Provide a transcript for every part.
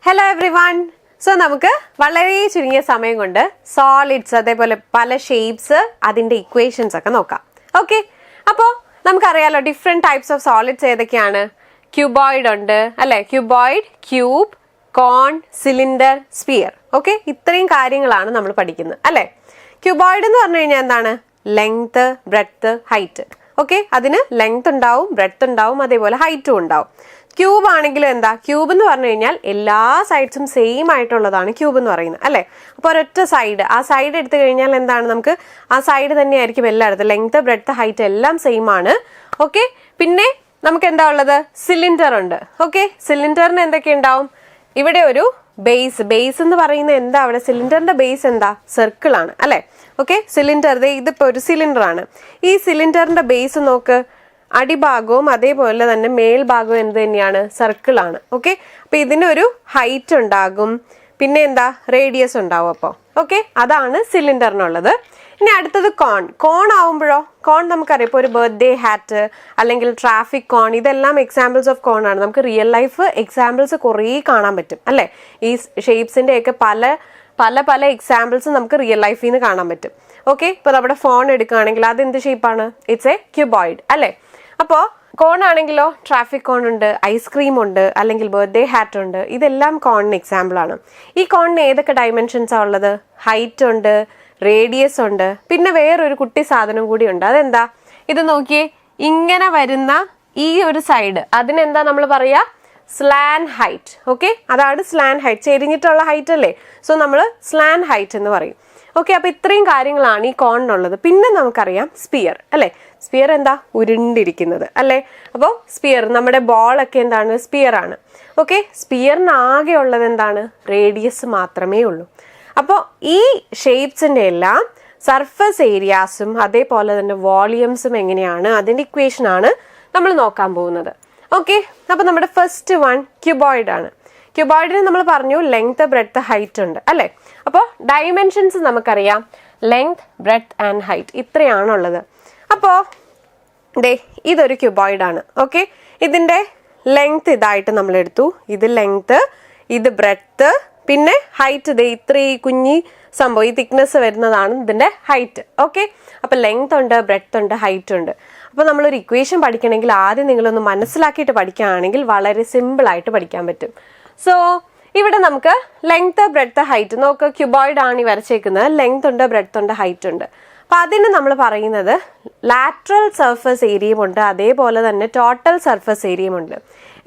Hello every one. So നമുക്ക് വളരെ ചുരുങ്ങിയ സമയം കൊണ്ട് സോളിഡ്സ് അതേപോലെ പല ഷേപ്സ് അതിൻ്റെ ഇക്വേഷൻസ് ഒക്കെ നോക്കാം. ഓക്കെ, അപ്പോൾ നമുക്കറിയാലോ ഡിഫറെൻറ്റ് ടൈപ്സ് ഓഫ് സോളിഡ്സ് ഏതൊക്കെയാണ്. ക്യൂബോയിഡ് ഉണ്ട് അല്ലേ, ക്യൂബോയിഡ്, ക്യൂബ്, കോൺ, സിലിണ്ടർ, സ്പിയർ. ഓക്കെ, ഇത്രയും കാര്യങ്ങളാണ് നമ്മൾ പഠിക്കുന്നത് അല്ലേ. ക്യൂബോയിഡ് എന്ന് പറഞ്ഞു കഴിഞ്ഞാൽ എന്താണ്? Length, breadth, height. ഓക്കെ, അതിന് ലെങ്ത് ഉണ്ടാവും, ബ്രെഡ്ത്ത് ഉണ്ടാവും, അതേപോലെ ഹൈറ്റും ഉണ്ടാവും. ക്യൂബ് ആണെങ്കിലും എന്താ? ക്യൂബ് എന്ന് പറഞ്ഞു കഴിഞ്ഞാൽ എല്ലാ സൈഡ്സും സെയിം ആയിട്ടുള്ളതാണ് ക്യൂബ് എന്ന് പറയുന്നത് അല്ലേ. അപ്പോൾ ഒരൊറ്റ സൈഡ്, ആ സൈഡ് എടുത്തു കഴിഞ്ഞാൽ എന്താണ്? നമുക്ക് ആ സൈഡ് തന്നെയായിരിക്കും എല്ലായിടത്തും. ലെങ്ത്, ബ്രെഡ്ത്ത്, ഹൈറ്റ് എല്ലാം സെയിം ആണ്. ഓക്കെ, പിന്നെ നമുക്ക് എന്താ ഉള്ളത്? സിലിണ്ടർ ഉണ്ട്. ഓക്കെ, സിലിണ്ടറിന് എന്തൊക്കെ ഉണ്ടാവും? ഇവിടെ ഒരു ബേസ് എന്ന് പറയുന്നത് എന്താ? അവിടെ സിലിണ്ടറിന്റെ ബേസ് എന്താ? സർക്കിൾ ആണ് അല്ലെ. ഓക്കെ, സിലിണ്ടർ ഇതിപ്പോ ഒരു സിലിണ്ടർ ആണ്. ഈ സിലിണ്ടറിന്റെ ബേസ് നോക്ക്, അടിഭാഗവും അതേപോലെ തന്നെ മേൽഭാഗവും എന്ത് തന്നെയാണ്? സർക്കിൾ ആണ്. ഓക്കെ, അപ്പൊ ഇതിനൊരു ഹൈറ്റ് ഉണ്ടാകും, പിന്നെ എന്താ? റേഡിയസ് ഉണ്ടാവും. അപ്പോൾ ഓക്കെ, അതാണ് സിലിണ്ടറിനുള്ളത്. ഇനി അടുത്തത് കോൺ ആവുമ്പോഴോ? കോൺ നമുക്കറിയാം, ഇപ്പോൾ ഒരു ബർത്ത്ഡേ ഹാറ്റ് അല്ലെങ്കിൽ ട്രാഫിക് കോൺ, ഇതെല്ലാം എക്സാമ്പിൾസ് ഓഫ് കോൺ ആണ്. നമുക്ക് റിയൽ ലൈഫ് എക്സാമ്പിൾസ് കുറേ കാണാൻ പറ്റും അല്ലേ. ഈ ഷേപ്സിന്റെ ഒക്കെ പല എക്സാമ്പിൾസ് നമുക്ക് റിയൽ ലൈഫിൽ നിന്ന് കാണാൻ പറ്റും. ഓക്കെ, ഇപ്പൊ നമ്മുടെ ഫോൺ എടുക്കുകയാണെങ്കിൽ അത് എന്ത് ഷേപ്പാണ്? ഇറ്റ്സ് എ ക്യൂബോയിഡ് അല്ലേ. അപ്പോൾ കോൺ ആണെങ്കിലോ ട്രാഫിക് കോൺ ഉണ്ട്, ഐസ്ക്രീം ഉണ്ട്, അല്ലെങ്കിൽ ബർത്ത്ഡേ ഹാറ്റ് ഉണ്ട്. ഇതെല്ലാം കോണിന് എക്സാമ്പിൾ ആണ്. ഈ കോണിന് ഏതൊക്കെ ഡയമെൻഷൻസാണ് ഉള്ളത്? ഹൈറ്റ് ഉണ്ട്, റേഡിയസ് ഉണ്ട്, പിന്നെ വേറൊരു കുട്ടി സാധനം കൂടി ഉണ്ട്. അതെന്താ? ഇത് നോക്കിയേ, ഇങ്ങനെ വരുന്ന ഈ ഒരു സൈഡ്, അതിനെന്താ നമ്മൾ പറയാ? Slant height. ഓക്കെ, അതാണ് സ്ലാൻ ഹൈറ്റ്, ചെരിഞ്ഞിട്ടുള്ള ഹൈറ്റ് അല്ലേ. സോ നമ്മൾ സ്ലാൻ ഹൈറ്റ് എന്ന് പറയും. ഓക്കെ, അപ്പൊ ഇത്രയും കാര്യങ്ങളാണ് ഈ കോണിനുള്ളത്. പിന്നെ നമുക്കറിയാം സ്പിയർ അല്ലെ. സ്പിയർ എന്താ? ഉരുണ്ടിരിക്കുന്നത് അല്ലെ. അപ്പോൾ സ്പിയർ, നമ്മുടെ ബോളൊക്കെ എന്താണ്? സ്പിയർ ആണ്. ഓക്കെ, സ്പിയറിന് ആകെ ഉള്ളത് എന്താണ്? റേഡിയസ് മാത്രമേ ഉള്ളൂ. അപ്പോൾ ഈ ഷേപ്സിന്റെ എല്ലാം സർഫസ് ഏരിയാസും അതേപോലെ തന്നെ വോളിയംസും എങ്ങനെയാണ്, അതിന്റെ ഇക്വേഷൻ ആണ് നമ്മൾ നോക്കാൻ പോകുന്നത്. ഓക്കെ, അപ്പൊ നമ്മുടെ ഫസ്റ്റ് വൺ ക്യൂബോയിഡ് ആണ്. ക്യൂബോയിഡിന് നമ്മൾ പറഞ്ഞു ലെങ്ത്, ബ്രെഡ്ത്ത്, ഹൈറ്റ് ഉണ്ട് അല്ലെ. അപ്പോൾ ഡയമെൻഷൻസ് നമുക്കറിയാം, ലെങ്ത്, ബ്രെഡ്ത്ത് ആൻഡ് ഹൈറ്റ്, ഇത്രയാണുള്ളത്. അപ്പോൾ ഇതൊരു ക്യൂബോയിഡ് ആണ്. ഓക്കെ, ഇതിന്റെ ലെങ്ത് ഇതായിട്ട് നമ്മൾ എടുത്തു. ഇത് ലെങ്ത്, ഇത് ബ്രെഡ്ത്ത്, പിന്നെ ഹൈറ്റ് ഇത്രയും കുഞ്ഞി സംഭവം, ഈ തിക്നെസ് വരുന്നതാണ് ഇതിന്റെ ഹൈറ്റ്. ഓക്കെ, അപ്പൊ ലെങ്ത് ഉണ്ട്, ബ്രെഡ്ത്ത് ഉണ്ട്, ഹൈറ്റ് ഉണ്ട്. അപ്പൊ നമ്മളൊരു ഇക്വേഷൻ പഠിക്കണമെങ്കിൽ ആദ്യം നിങ്ങളൊന്ന് മനസ്സിലാക്കിയിട്ട് പഠിക്കുകയാണെങ്കിൽ വളരെ സിമ്പിൾ ആയിട്ട് പഠിക്കാൻ പറ്റും. സോ ഇവിടെ നമുക്ക് ലെങ്ത്, ബ്രെഡ്ത്ത്, ഹൈറ്റ് നോക്ക്. ക്യൂബോയിഡ് ആണ് ഈ വരച്ചേക്കുന്നത്. ലെങ്ത് ഉണ്ട്, ബ്രെഡ്ത്ത് ഉണ്ട്, ഹൈറ്റ് ഉണ്ട്. അപ്പൊ അതിന് നമ്മൾ പറയുന്നത് ലാറ്ററൽ സർഫസ് ഏരിയയും ഉണ്ട്, അതേപോലെ തന്നെ ടോട്ടൽ സർഫസ് ഏരിയയും ഉണ്ട്.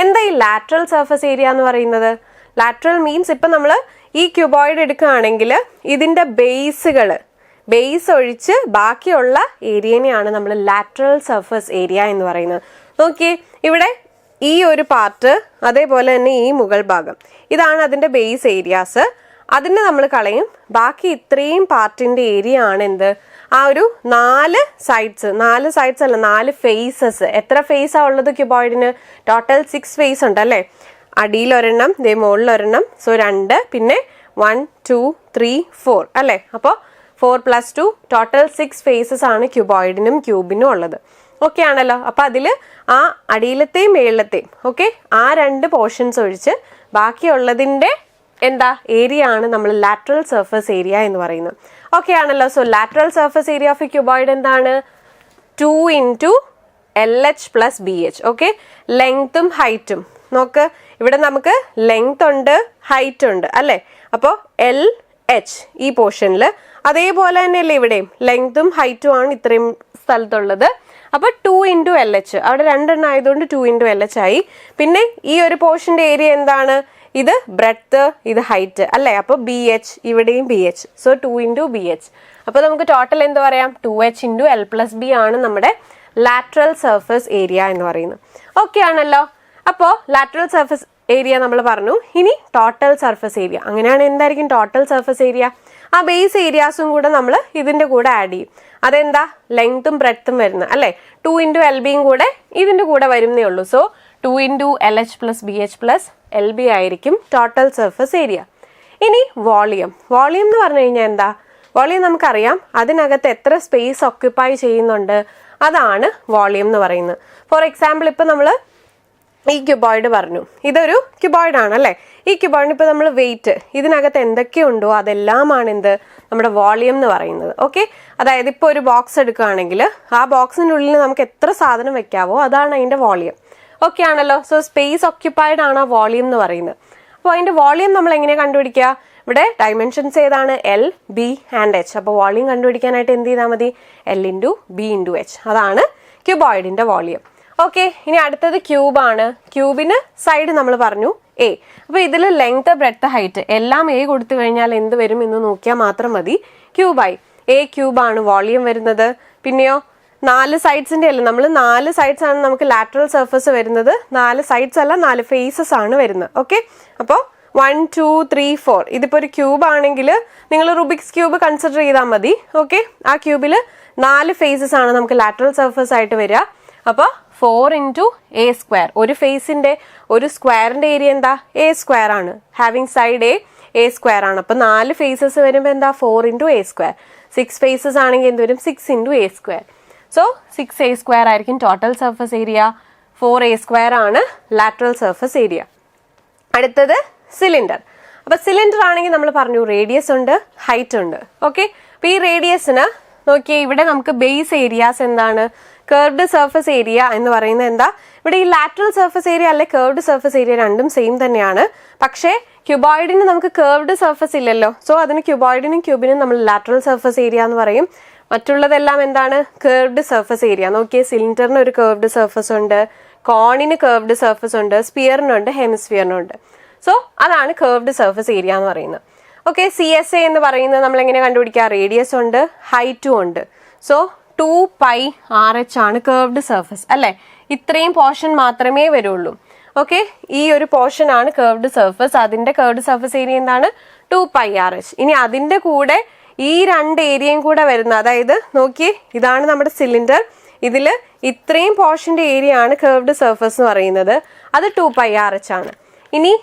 എന്താ ഈ ലാറ്ററൽ സർഫസ് ഏരിയ എന്ന് പറയുന്നത്? ലാറ്ററൽ മീൻസ് ഇപ്പൊ നമ്മൾ ഈ ക്യൂബോയിഡ് എടുക്കുകയാണെങ്കിൽ ഇതിന്റെ ബേസ് ഒഴിച്ച് ബാക്കിയുള്ള ഏരിയനെയാണ് നമ്മൾ ലാറ്ററൽ സർഫസ് ഏരിയ എന്ന് പറയുന്നത്. നോക്കിയേ, ഇവിടെ ഈ ഒരു പാർട്ട്, അതേപോലെ തന്നെ ഈ മുകൾ ഭാഗം, ഇതാണ് അതിന്റെ ബേസ് ഏരിയാസ്. അതിന് നമ്മൾ കളയും. ബാക്കി ഇത്രയും പാർട്ടിന്റെ ഏരിയ ആണ് എന്ത്? ആ ഒരു 4 സൈഡ്സ് അല്ല, 4 ഫേസസ്. എത്ര ഫേസാ ഉള്ളത് ക്യൂബോയിഡിന്? ടോട്ടൽ 6 ഫേസ് ഉണ്ട് അല്ലേ. അടിയിൽ ഒരെണ്ണം, മുകളിൽ ഒരെണ്ണം, സോ 2, പിന്നെ 1 2 3 4 അല്ലേ. അപ്പോൾ 4 + 2 ടോട്ടൽ 6 ഫേസസ് ആണ് ക്യൂബോയിഡിനും ക്യൂബിനും ഉള്ളത്. ഓക്കെ ആണല്ലോ. അപ്പൊ അതില് ആ അടിയിലത്തെയും മേളിലത്തെയും ആ 2 പോർഷൻസ് ഒഴിച്ച് ബാക്കിയുള്ളതിന്റെ എന്താ ഏരിയ ആണ് നമ്മൾ ലാറ്ററൽ സർഫസ് ഏരിയ എന്ന് പറയുന്നത്. ഓക്കെ ആണല്ലോ. So lateral surface area of A cuboid എന്താണ്? 2 × LH + BH. ഓക്കെ, ലെങ്ത്തും ഹൈറ്റും നോക്ക്. ഇവിടെ നമുക്ക് ലെങ്ത് ഉണ്ട്, ഹൈറ്റ് ഉണ്ട് അല്ലെ. അപ്പോൾ LH ഈ പോർഷനിൽ, അതേപോലെ തന്നെയല്ലേ ഇവിടെയും ലെങ്ത്തും ഹൈറ്റും ആണ് ഇത്രയും സ്ഥലത്തുള്ളത്. അപ്പൊ 2 × LH, അവിടെ 2 എണ്ണം ആയതുകൊണ്ട് 2 × LH ആയി. പിന്നെ ഈ ഒരു പോർഷന്റെ ഏരിയ എന്താണ്? ഇത് ബ്രെഡ്ത്ത്, ഇത് ഹൈറ്റ് അല്ലെ. അപ്പൊ BH, ഇവിടെയും BH, സോ 2 × BH. അപ്പൊ നമുക്ക് ടോട്ടൽ എന്ത് പറയാം? 2H × L + B ആണ് നമ്മുടെ ലാറ്ററൽ സർഫസ് ഏരിയ എന്ന് പറയുന്നത്. ഓക്കെ ആണല്ലോ. അപ്പോൾ ലാറ്ററൽ സർഫസ് ഏരിയ നമ്മൾ പറഞ്ഞു. ഇനി ടോട്ടൽ സർഫസ് ഏരിയ. അങ്ങനെയാണ് എന്തായിരിക്കും ടോട്ടൽ സർഫസ് ഏരിയ? ആ ബേസ് ഏരിയാസും കൂടെ നമ്മൾ ഇതിന്റെ കൂടെ ആഡ് ചെയ്യും. അതെന്താ? ലെങ്ത്തും ബ്രെഡ്ത്തും വരുന്ന അല്ലെ. 2 × LBയും കൂടെ ഇതിന്റെ കൂടെ വരുന്നേ ഉള്ളൂ. സോ 2 × LH + BH + LB ആയിരിക്കും ടോട്ടൽ സർഫസ് ഏരിയ. ഇനി വോളിയം എന്ന് പറഞ്ഞു കഴിഞ്ഞാൽ എന്താ? വോളിയം നമുക്കറിയാം, അതിനകത്ത് എത്ര സ്പേസ് ഓക്യുപ്പൈ ചെയ്യുന്നുണ്ട്, അതാണ് വോളിയം എന്ന് പറയുന്നത്. ഫോർ എക്സാമ്പിൾ, ഇപ്പൊ നമ്മൾ ഈ ക്യൂബോയിഡ് പറഞ്ഞു, ഇതൊരു ക്യൂബോയിഡ് ആണ് അല്ലേ. ഈ ക്യൂബോയിഡിന് ഇപ്പോൾ നമ്മൾ വെയിറ്റ് ഇതിനകത്ത് എന്തൊക്കെയുണ്ടോ അതെല്ലാമാണ് എന്ത് നമ്മുടെ വോളിയം എന്ന് പറയുന്നത്. ഓക്കെ, അതായത് ഇപ്പോൾ ഒരു ബോക്സ് എടുക്കുകയാണെങ്കിൽ ആ ബോക്സിൻ്റെ ഉള്ളിൽ നമുക്ക് എത്ര സാധനം വെക്കാവോ അതാണ് അതിൻ്റെ വോളിയം. ഓക്കെ ആണല്ലോ. സോ സ്പേസ് ഓക്യുപ്പൈഡ് ആണ് ആ വോളിയം എന്ന് പറയുന്നത്. അപ്പോൾ അതിൻ്റെ വോളിയം നമ്മൾ എങ്ങനെയാണ് കണ്ടുപിടിക്കുക? ഇവിടെ ഡയമെൻഷൻസ് ഏതാണ്? L, B and H. അപ്പോൾ വോളിയം കണ്ടുപിടിക്കാനായിട്ട് എന്ത് ചെയ്താൽ മതി? L into B into H. അതാണ് ക്യൂബോയിഡിൻ്റെ വോളിയം. ഓക്കെ, ഇനി അടുത്തത് ക്യൂബാണ്. ക്യൂബിന് സൈഡ് നമ്മൾ പറഞ്ഞു എ. അപ്പോൾ ഇതിൽ ലെങ്ത്, ബ്രെഡ്ത്ത്, ഹൈറ്റ് എല്ലാം എ കൊടുത്തു കഴിഞ്ഞാൽ എന്ത് വരും എന്ന് നോക്കിയാൽ മാത്രം മതി. ക്യൂബായി. എ ക്യൂബാണ് വോളിയം വരുന്നത്. പിന്നെയോ 4 സൈഡ്സിൻ്റെ അല്ല, നമ്മൾ 4 സൈഡ്സ് ആണ് നമുക്ക് ലാറ്ററൽ സർഫസ് വരുന്നത്. 4 സൈഡ്സ് അല്ല, 4 ഫേസസ് ആണ് വരുന്നത്. ഓക്കെ, അപ്പോൾ 1 2 3 4 ഇതിപ്പോൾ ഒരു ക്യൂബ് ആണെങ്കിൽ നിങ്ങൾ റുബിക്സ് ക്യൂബ് കൺസിഡർ ചെയ്താൽ മതി. ഓക്കെ, ആ ക്യൂബിൽ 4 ഫേസസ് ആണ് നമുക്ക് ലാറ്ററൽ സർഫസ് ആയിട്ട് വരിക. അപ്പോൾ 4 ഇൻറ്റു എ സ്ക്വയർ. ഒരു ഫേസിൻ്റെ ഒരു സ്ക്വയറിൻ്റെ ഏരിയ എന്താ? എ സ്ക്വയർ ആണ്. ഹാവിങ് സൈഡ് എ സ്ക്വയർ ആണ്. അപ്പോൾ 4 ഫേസസ് വരുമ്പോൾ എന്താ? 4 ഇൻറ്റു എ സ്ക്വയർ. 6 ഫേസസ് ആണെങ്കിൽ എന്ത് വരും? 6 into a square. So 6 a square ആയിരിക്കും total surface area. 4 a square ആണ് ലാറ്ററൽ സർഫസ് ഏരിയ. അടുത്തത് സിലിണ്ടർ. അപ്പോൾ സിലിണ്ടർ ആണെങ്കിൽ നമ്മൾ പറഞ്ഞു റേഡിയസ് ഉണ്ട്, ഹൈറ്റ് ഉണ്ട്. ഓക്കെ, അപ്പോൾ ഈ റേഡിയസിന് നോക്കിയേ, ഇവിടെ നമുക്ക് ബേസ് ഏരിയാസ് എന്താണ്? കർവ്ഡ് സർഫസ് ഏരിയ എന്ന് പറയുന്നത് എന്താ? ഇവിടെ ഈ ലാറ്ററൽ സർഫസ് ഏരിയ അല്ലെ കർവ്ഡ് സർഫസ് ഏരിയ രണ്ടും സെയിം തന്നെയാണ്. പക്ഷേ ക്യൂബോയിഡിന് നമുക്ക് കർവ്ഡ് സർഫസ് ഇല്ലല്ലോ. സോ അതിന് ക്യൂബോയിഡിനും ക്യൂബിനും നമ്മൾ ലാറ്ററൽ സർഫസ് ഏരിയ എന്ന് പറയും. മറ്റുള്ളതെല്ലാം എന്താണ്? Curved surface area. നോക്കിയേ, സിലിണ്ടറിന് ഒരു കർവ്ഡ് സർഫസ് ഉണ്ട്, കോണിന് കർവ്ഡ് സർഫസ് ഉണ്ട്, സ്പിയറിനുണ്ട്, ഹെമിസ്ഫിയറിനുണ്ട്. സോ അതാണ് കർവ്ഡ് സർഫസ് ഏരിയ എന്ന് പറയുന്നത്. ഓക്കെ, CSA എന്ന് പറയുന്നത് നമ്മൾ എങ്ങനെ കണ്ടുപിടിക്കുക? റേഡിയസ് ഉണ്ട്, ഹൈറ്റും ഉണ്ട്. സോ 2πRH ആണ് കർവ്ഡ് സർഫസ് അല്ലേ? ഇത്രയും പോർഷൻ മാത്രമേ വരുള്ളൂ. ഓക്കെ, ഈ ഒരു പോർഷൻ ആണ് കർവ്ഡ് സർഫസ്. അതിന്റെ കർവ്ഡ് സർഫസ് ഏരിയ എന്താണ്? 2πRH. ഇനി അതിന്റെ കൂടെ ഈ 2 ഏരിയയും കൂടെ വരുന്ന, അതായത് നോക്കിയേ, ഇതാണ് നമ്മുടെ സിലിണ്ടർ. ഇതിൽ ഇത്രയും പോർഷന്റെ ഏരിയ ആണ് കർവ്ഡ് സർഫസ് എന്ന് പറയുന്നത്. അത് 2πRH ആണ്. ഇനി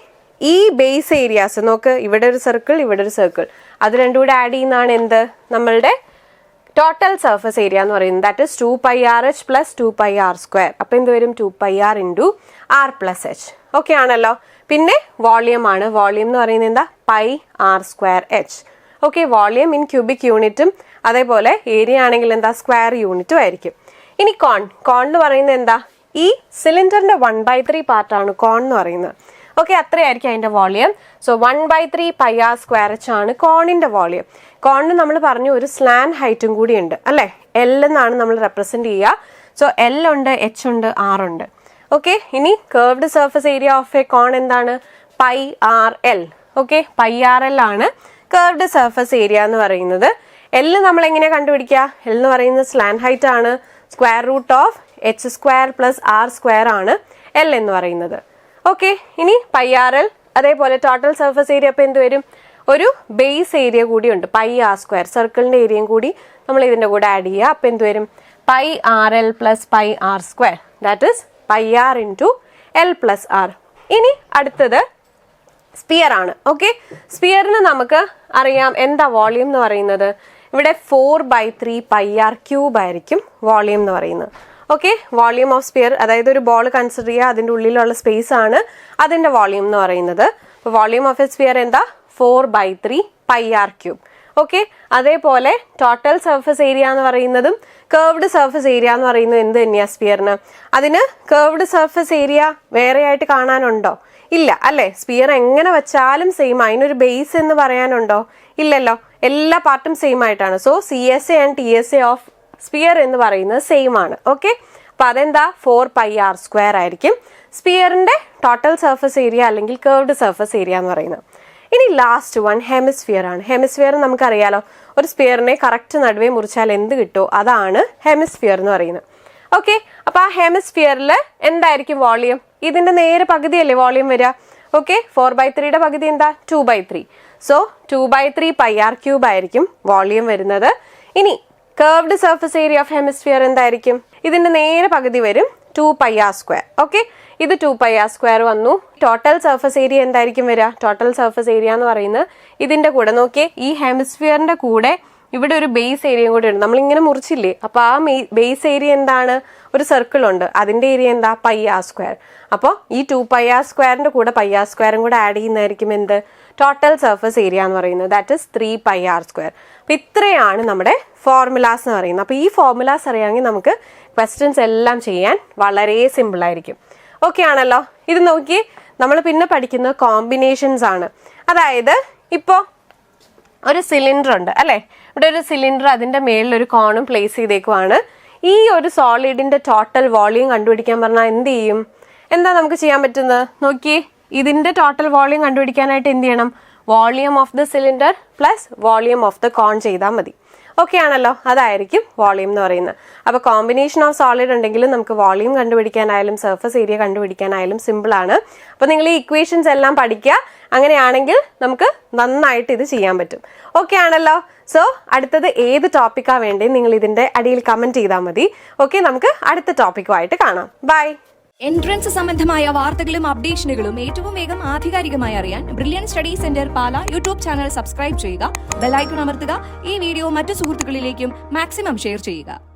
ഈ ബേസ് ഏരിയാസ് നോക്ക്, ഇവിടെ ഒരു സർക്കിൾ, ഇവിടെ ഒരു സർക്കിൾ, അത് രണ്ടും കൂടെ ആഡ് ചെയ്യുന്നതാണ് എന്ത്? നമ്മളുടെ ടോട്ടൽ സർഫസ് ഏരിയ എന്ന് പറയുന്നത്. That is 2πRH plus 2πR². അപ്പോൾ എന്ത് വരും? 2πR into R plus H. Okay ആണല്ലോ. പിന്നെ വോളിയം ആണ്. വോളിയം എന്ന് പറയുന്നത് എന്താ? πR²H. Okay, volume in cubic യൂണിറ്റും അതേപോലെ ഏരിയ ആണെങ്കിൽ എന്താ? സ്ക്വയർ യൂണിറ്റും ആയിരിക്കും. ഇനി കോൺ. കോൺ എന്ന് പറയുന്നത് എന്താ? ഈ സിലിണ്ടറിന്റെ 1/3 പാർട്ടാണ് കോൺ എന്ന് പറയുന്നത്. ഓക്കെ, അത്രയായിരിക്കും അതിന്റെ വോളിയം. സോ 1/3 πR²H ആണ് കോണിന്റെ വോളിയം. കോണിന് നമ്മൾ പറഞ്ഞു ഒരു സ്ലാൻ ഹൈറ്റും കൂടി ഉണ്ട് അല്ലേ? L എന്നാണ് നമ്മൾ റെപ്രസെന്റ് ചെയ്യുക. സോ L ഉണ്ട്, H ഉണ്ട്, R ഉണ്ട്. ഓക്കെ, ഇനി curved surface area of a cone എന്താണ്? πRL. ഓക്കെ, πRL ആണ് കർവ്ഡ് സർഫസ് ഏരിയ എന്ന് പറയുന്നത്. L നമ്മൾ എങ്ങനെ കണ്ടുപിടിക്കുക? L എന്ന് പറയുന്നത് സ്ലാൻ ഹൈറ്റ് ആണ്. Square root of H² plus R² ആണ് L എന്ന് പറയുന്നത്. ഓക്കെ, ഇനി πRL അതേപോലെ ടോട്ടൽ സർഫസ് ഏരിയ അപ്പോൾ എന്ത് വരും? ഒരു ബേസ് ഏരിയ കൂടി ഉണ്ട്, πR². സർക്കിളിന്റെ ഏരിയയും കൂടി നമ്മൾ ഇതിന്റെ കൂടെ ആഡ് ചെയ്യുക. അപ്പോൾ എന്ത് വരും? πRL plus πR². That is πR into L plus R. ഇനി അടുത്തത് സ്പിയർ ആണ്. ഓക്കെ, സ്പിയറിന് നമുക്ക് അറിയാം എന്താ വോളിയം എന്ന് പറയുന്നത്? ഇവിടെ 4/3 πR³ ആയിരിക്കും വോളിയം എന്ന് പറയുന്നത്. ഓക്കെ, വോളിയം ഓഫ് സ്പിയർ, അതായത് ഒരു ബോൾ കൺസിഡർ ചെയ്യുക, അതിൻ്റെ ഉള്ളിലുള്ള സ്പേസ് ആണ് അതിൻ്റെ വോളിയം എന്ന് പറയുന്നത്. അപ്പോൾ വോളിയം ഓഫ് എ സ്പിയർ എന്താ? 4/3 πR³. ഓക്കെ, അതേപോലെ ടോട്ടൽ സർഫസ് ഏരിയ എന്ന് പറയുന്നതും കർവ്ഡ് സർഫസ് ഏരിയ എന്ന് പറയുന്നത് എന്ത് തന്നെയാണ് സ്പിയറിന്? അതിന് കർവ്ഡ് സർഫസ് ഏരിയ വേറെ ആയിട്ട് കാണാനുണ്ടോ? ഇല്ല അല്ലേ? സ്പിയർ എങ്ങനെ വെച്ചാലും സെയിം. അതിനൊരു ബേസ് എന്ന് പറയാനുണ്ടോ? ഇല്ലല്ലോ, എല്ലാ പാർട്ടും സെയിം ആയിട്ടാണ്. So CSA and TSA of sphere എന്ന് പറയുന്നത് സെയിം ആണ്. ഓക്കെ, അപ്പൊ അതെന്താ? 4πR² ആയിരിക്കും സ്പിയറിന്റെ ടോട്ടൽ സർഫസ് ഏരിയ അല്ലെങ്കിൽ കർവ്ഡ് സർഫസ് ഏരിയ എന്ന് പറയുന്നത്. ഇനി ലാസ്റ്റ് വൺ ഹെമിസ്ഫിയർ ആണ്. ഹെമിസ്ഫിയർ നമുക്കറിയാലോ, ഒരു സ്പിയറിനെ കറക്റ്റ് നടുവേ മുറിച്ചാൽ എന്ത് കിട്ടുമോ അതാണ് ഹെമിസ്ഫിയർ എന്ന് പറയുന്നത്. ഓക്കെ, അപ്പൊ ആ ഹെമിസ്ഫിയറിൽ എന്തായിരിക്കും വോളിയം? ഇതിന്റെ നേരെ പകുതിയല്ലേ വോളിയം വരിക. ഓക്കെ, 4/3 പകുതി എന്താ? 2/3. സോ 2/3 πR³ ആയിരിക്കും വോളിയം വരുന്നത്. ഇനി curved surface area of hemisphere എന്തായിരിക്കും? ഇതിന്റെ നേരെ പകുതി വരും, 2πR². ഓക്കെ, ഇത് 2πR² വന്നു. ടോട്ടൽ സർഫസ് ഏരിയ എന്തായിരിക്കും വരിക? ടോട്ടൽ സർഫസ് ഏരിയ എന്ന് പറയുന്നത് ഇതിന്റെ കൂടെ നോക്കിയേ, ഈ ഹെമിസ്ഫിയറിന്റെ കൂടെ ഇവിടെ ഒരു ബേസ് ഏരിയയും കൂടെ ഉണ്ട്. നമ്മളിങ്ങനെ മുറിച്ചില്ലേ, അപ്പോൾ ആ ബേസ് ഏരിയ എന്താണ്, ഒരു സർക്കിൾ ഉണ്ട്, അതിന്റെ ഏരിയ എന്താ, πr². അപ്പോൾ ഈ 2πr² കൂടെ πr² കൂടെ ആഡ് ചെയ്യുന്നതായിരിക്കും എന്ത്, ടോട്ടൽ സർഫസ് ഏരിയ എന്ന് പറയുന്നത്. That is 3πr². അപ്പോൾ ഇത്രയാണ് നമ്മുടെ ഫോർമുലാസ് എന്ന് പറയുന്നത്. അപ്പോൾ ഈ ഫോർമുലാസ് അറിയാമെങ്കിൽ നമുക്ക് ക്വസ്റ്റ്യൻസ് എല്ലാം ചെയ്യാൻ വളരെ സിമ്പിൾ ആയിരിക്കും. ഓക്കെ ആണല്ലോ. ഇത് നോക്കി, നമ്മൾ പിന്നെ പഠിക്കുന്ന കോമ്പിനേഷൻസ് ആണ്. അതായത് ഇപ്പോൾ ഒരു സിലിണ്ടർ ഉണ്ട് അല്ലേ, ഇവിടെ ഒരു സിലിണ്ടർ, അതിന്റെ മേളിൽ ഒരു കോണും പ്ലേസ് ചെയ്തേക്കുവാണ്. ഈ ഒരു സോളിഡിന്റെ ടോട്ടൽ വോളിയം കണ്ടുപിടിക്കാൻ പറഞ്ഞാൽ എന്ത് ചെയ്യും, എന്താ നമുക്ക് ചെയ്യാൻ പറ്റുന്നത് നോക്കി. ഇതിന്റെ ടോട്ടൽ വോളിയം കണ്ടുപിടിക്കാനായിട്ട് എന്ത് ചെയ്യണം, volume of the cylinder plus volume of the cone ചെയ്താൽ മതി. ഓക്കെ ആണല്ലോ, അതായിരിക്കും വോളിയം എന്ന് പറയുന്നത്. അപ്പോൾ കോമ്പിനേഷൻ ഓഫ് സോളിഡ് ഉണ്ടെങ്കിൽ നമുക്ക് വോളിയം കണ്ടുപിടിക്കാനായാലും സർഫസ് ഏരിയ കണ്ടുപിടിക്കാനായാലും സിമ്പിൾ ആണ്. അപ്പോൾ നിങ്ങൾ ഈ ഇക്വേഷൻസ് എല്ലാം പഠിക്കുക. അങ്ങനെയാണെങ്കിൽ നമുക്ക് നന്നായിട്ട് ഇത് ചെയ്യാൻ പറ്റും. ഓക്കെ ആണല്ലോ. സോ അടുത്തത് ഏത് ടോപ്പിക്കാണ് വേണ്ടത് നിങ്ങൾ ഇതിന്റെ അടിയിൽ കമന്റ് ചെയ്താൽ മതി. ഓക്കെ, നമുക്ക് അടുത്ത ടോപ്പിക്കുമായിട്ട് കാണാം. ബൈ. എൻട്രൻസ് സംബന്ധമായ വാർത്തകളും അപ്ഡേഷനുകളും ഏറ്റവും വേഗം ആധികാരികമായി അറിയാൻ ബ്രില്യൻ സ്റ്റഡി സെന്റർ പാല യൂട്യൂബ് ചാനൽ സബ്സ്ക്രൈബ് ചെയ്യുക, ബെൽ ഐക്കൺ അമർത്തുക, ഈ വീഡിയോ മറ്റു സുഹൃത്തുക്കളിലേക്കും മാക്സിമം ഷെയർ ചെയ്യുക.